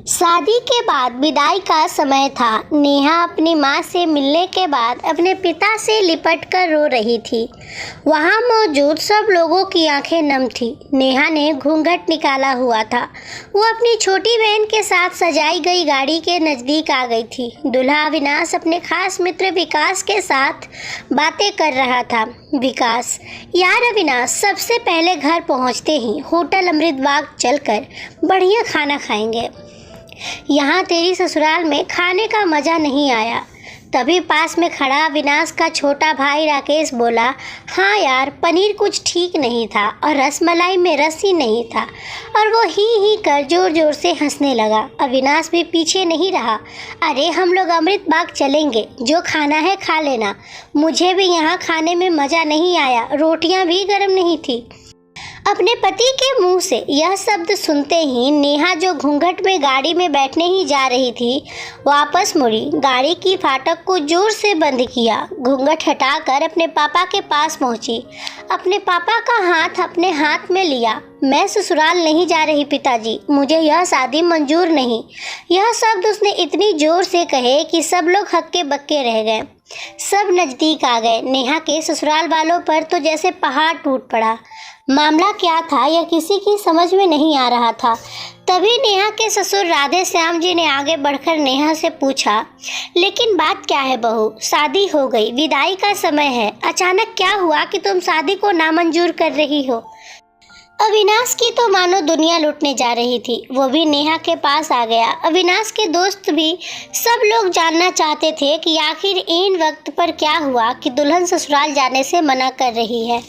शादी के बाद विदाई का समय था। नेहा अपनी माँ से मिलने के बाद अपने पिता से लिपट कर रो रही थी। वहाँ मौजूद सब लोगों की आंखें नम थी। नेहा ने घूंघट निकाला हुआ था। वो अपनी छोटी बहन के साथ सजाई गई गाड़ी के नज़दीक आ गई थी। दूल्हा अविनाश अपने खास मित्र विकास के साथ बातें कर रहा था। विकास, यार अविनाश, सबसे पहले घर पहुँचते ही होटल अमृत बाग चलकर बढ़िया खाना खाएंगे। यहाँ तेरी ससुराल में खाने का मज़ा नहीं आया। तभी पास में खड़ा अविनाश का छोटा भाई राकेश बोला, हाँ यार, पनीर कुछ ठीक नहीं था और रसमलाई में रस ही नहीं था। और वो ही कर जोर जोर से हंसने लगा। अविनाश भी पीछे नहीं रहा। अरे हम लोग अमृत बाग चलेंगे, जो खाना है खा लेना। मुझे भी यहाँ खाने में मज़ा नहीं आया, रोटियाँ भी गर्म नहीं थी। अपने पति के मुंह से यह शब्द सुनते ही नेहा, जो घूंघट में गाड़ी में बैठने ही जा रही थी, वापस मुड़ी। गाड़ी की फाटक को जोर से बंद किया। घूंघट हटाकर अपने पापा के पास पहुंची। अपने पापा का हाथ अपने हाथ में लिया। मैं ससुराल नहीं जा रही पिताजी, मुझे यह शादी मंजूर नहीं। यह शब्द उसने इतनी जोर से कहे कि सब लोग हक्के बक्के रह गए। सब नज़दीक आ गए। नेहा के ससुराल वालों पर तो जैसे पहाड़ टूट पड़ा। मामला क्या था यह किसी की समझ में नहीं आ रहा था। तभी नेहा के ससुर राधे श्याम जी ने आगे बढ़कर नेहा से पूछा, लेकिन बात क्या है बहू? शादी हो गई, विदाई का समय है, अचानक क्या हुआ कि तुम शादी को नामंजूर कर रही हो? अविनाश की तो मानो दुनिया लूटने जा रही थी। वो भी नेहा के पास आ गया। अविनाश के दोस्त भी सब लोग जानना चाहते थे कि आखिर इन वक्त पर क्या हुआ कि दुल्हन ससुराल जाने से मना कर रही है।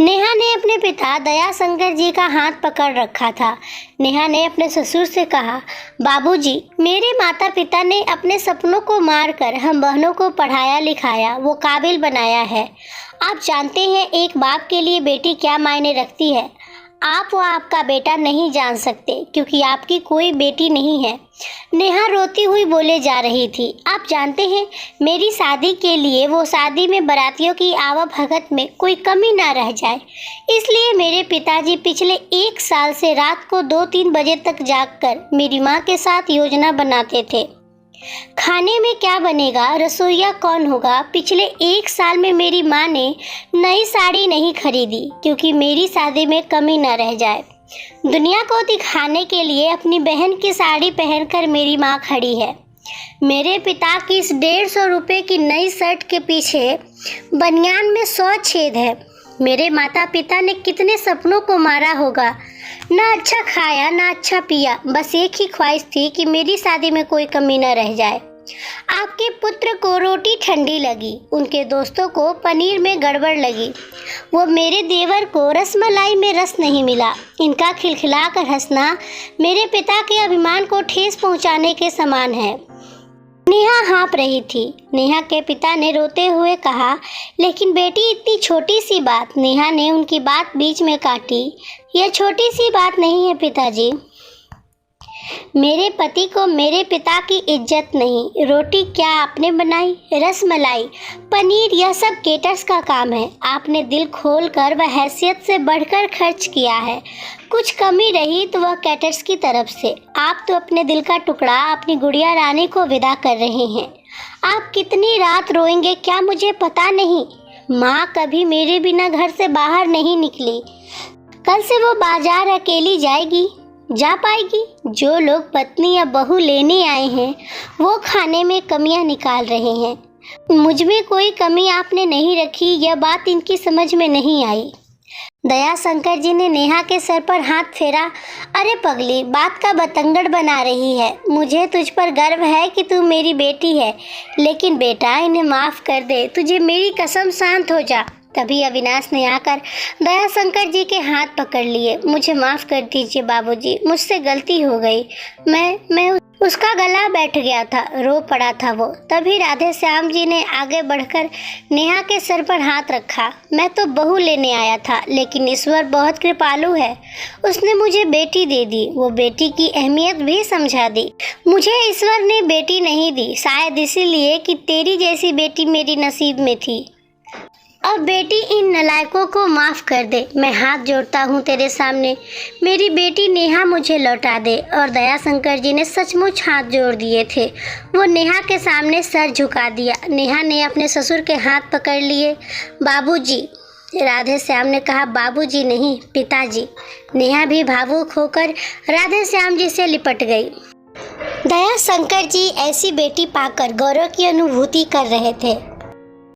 नेहा ने अपने पिता दया शंकर जी का हाथ पकड़ रखा था। नेहा ने अपने ससुर से कहा, बाबूजी, मेरे माता पिता ने अपने सपनों को मारकर हम बहनों को पढ़ाया लिखाया, वो काबिल बनाया है। आप जानते हैं एक बाप के लिए बेटी क्या मायने रखती है। आप व आपका बेटा नहीं जान सकते क्योंकि आपकी कोई बेटी नहीं है। नेहा रोती हुई बोले जा रही थी, आप जानते हैं मेरी शादी के लिए वो शादी में बारातियों की आवाभगत में कोई कमी ना रह जाए, इसलिए मेरे पिताजी पिछले 1 साल से रात को 2-3 बजे तक जागकर मेरी माँ के साथ योजना बनाते थे। खाने में क्या बनेगा, रसोइया कौन होगा। पिछले 1 साल में मेरी माँ ने नई साड़ी नहीं खरीदी क्योंकि मेरी शादी में कमी न रह जाए। दुनिया को दिखाने के लिए अपनी बहन की साड़ी पहनकर मेरी माँ खड़ी है। मेरे पिता की इस 150 रुपये की नई शर्ट के पीछे बनियान में 100 छेद है। मेरे माता पिता ने कितने सपनों को मारा होगा। ना अच्छा खाया ना अच्छा पिया, बस एक ही ख्वाहिश थी कि मेरी शादी में कोई कमी न रह जाए। आपके पुत्र को रोटी ठंडी लगी, उनके दोस्तों को पनीर में गड़बड़ लगी, वो मेरे देवर को रसमलाई में रस नहीं मिला। इनका खिलखिला कर हंसना मेरे पिता के अभिमान को ठेस पहुंचाने के समान है। नेहा हाँफ रही थी। नेहा के पिता ने रोते हुए कहा, लेकिन बेटी, इतनी छोटी सी बात। नेहा ने उनकी बात बीच में काटी, यह छोटी सी बात नहीं है पिताजी। मेरे पति को मेरे पिता की इज्जत नहीं। रोटी क्या आपने बनाई, रसमलाई, पनीर, यह सब केटर्स का काम है। आपने दिल खोल कर व हैसियत से बढ़कर खर्च किया है। कुछ कमी रही तो वह कैटर्स की तरफ से। आप तो अपने दिल का टुकड़ा अपनी गुड़िया रानी को विदा कर रहे हैं। आप कितनी रात रोएंगे क्या मुझे पता नहीं। माँ कभी मेरे बिना घर से बाहर नहीं निकली। कल से वो बाजार अकेली जाएगी, जा पाएगी। जो लोग पत्नी या बहू लेने आए हैं वो खाने में कमियां निकाल रहे हैं। मुझ में कोई कमी आपने नहीं रखी, यह बात इनकी समझ में नहीं आई। दया शंकर जी ने नेहा के सर पर हाथ फेरा। अरे पगली, बात का बतंगड़ बना रही है। मुझे तुझ पर गर्व है कि तू मेरी बेटी है, लेकिन बेटा इन्हें माफ़ कर दे, तुझे मेरी कसम, शांत हो जा। तभी अविनाश ने आकर दया शंकर जी के हाथ पकड़ लिए। मुझे माफ़ कर दीजिए बाबूजी, मुझसे गलती हो गई। मैं उसका गला बैठ गया था, रो पड़ा था वो। तभी राधे श्याम जी ने आगे बढ़कर नेहा के सर पर हाथ रखा। मैं तो बहू लेने आया था, लेकिन ईश्वर बहुत कृपालु है, उसने मुझे बेटी दे दी। वो बेटी की अहमियत भी समझा दी। मुझे ईश्वर ने बेटी नहीं दी, शायद इसीलिए कि तेरी जैसी बेटी मेरी नसीब में थी। अब बेटी इन नलायकों को माफ़ कर दे। मैं हाथ जोड़ता हूँ तेरे सामने, मेरी बेटी नेहा मुझे लौटा दे। और दयाशंकर जी ने सचमुच हाथ जोड़ दिए थे। वो नेहा के सामने सर झुका दिया। नेहा ने अपने ससुर के हाथ पकड़ लिए। बाबूजी, राधे श्याम ने कहा। बाबूजी नहीं, पिताजी। नेहा भी भावुक होकर राधे श्याम जी से लिपट गई। दयाशंकर जी ऐसी बेटी पाकर गौरव की अनुभूति कर रहे थे।